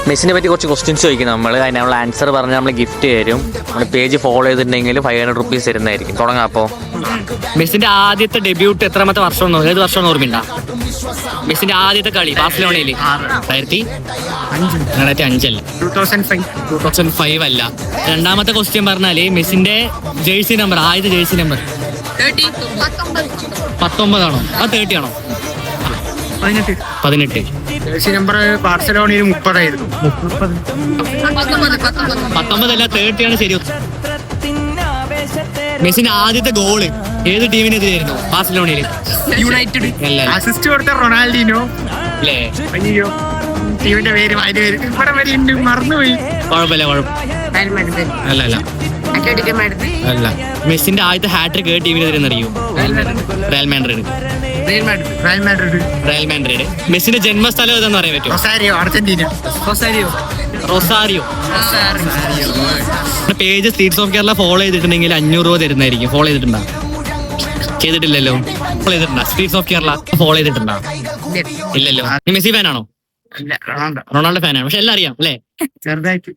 മെസ്സിനെ പറ്റി കുറച്ച് ക്വസ്റ്റ്യൻസ് ചോദിക്കും നമ്മൾ. അതിനുള്ള ആൻസർ പറഞ്ഞാൽ നമ്മൾ ഗിഫ്റ്റ് തരും. നമ്മൾ പേജ് ഫോളോ ചെയ്തിട്ടുണ്ടെങ്കിൽ 500 റുപ്പീസ് തരുന്നതായിരിക്കും. തുടങ്ങാം. അപ്പോൾ മെസ്സിന്റെ ആദ്യത്തെ ഡെബ്യൂട്ട് എത്രാമത്തെ വർഷം, ഏത് വർഷം ഓർമ്മയുണ്ടോ? മെസ്സിന്റെ ആദ്യത്തെ കളി ബാർസലോണയിൽ 2005 അല്ല, 2005 അല്ല. രണ്ടാമത്തെ ക്വസ്റ്റ്യൻ പറഞ്ഞാല് മെസ്സിന്റെ ജേഴ്സി നമ്പർ, ആദ്യത്തെ ജേഴ്സി നമ്പർ 19 ആണോ? ആ 30 ആണോ? 18. ജേഴ്സി നമ്പർ ബാർസലോണയിൽ 30 ആയിരുന്നു. 19 അല്ല, 30 ആണ് ശരി. മെസ്സിന്റെ ആദ്യത്തെ ഗോള് ഏത് ടീമിനെതിരായിരുന്നു? ബാർസലോണയിൽ. യുണൈറ്റഡ്. അല്ല. അസിസ്റ്റ് കൊടുത്ത റൊണാൾഡിനോ അല്ലേ? അയ്യോ, ടീമിന്റെ പേര് ഇവിടെ വരെ ഉണ്ട്, മറന്നുപോയി. കുഴപ്പമില്ല. അല്ല അല്ല അല്ല. മെസ്സിന്റെ ആദ്യത്തെ ഹാട്രിക് ഏത് ടീമിനെതിരെ അറിയോ? Real Madrid. Real Madrid. മെസ്സിന്റെ ജന്മസ്ഥലം ഏതെന്ന് പറയാൻ പറ്റുമോ? Rosario, Argentina. Rosario. Page Streets of Kerala follow ചെയ്തിട്ടുണ്ടെങ്കിൽ 500 രൂപ തരുന്നതായിരിക്കും. ഫോളോ ചെയ്തിട്ടുണ്ടോ? ചെയ്തിട്ടില്ലല്ലോ. ഫോളോ ചെയ്തിട്ടുണ്ടോ? സ്ട്രീറ്റ്സ് ഓഫ് കേരള ഫോളോ ചെയ്തിട്ടുണ്ടോ? ഇല്ലല്ലോ. നീ മെസ്സി ഫാനാണോ? റൊണാൾഡോ. റൊണാൾഡോ ഫാനാണ്. പക്ഷെ എല്ലാം അറിയാം അല്ലേ? ചെറുതായിട്ട്.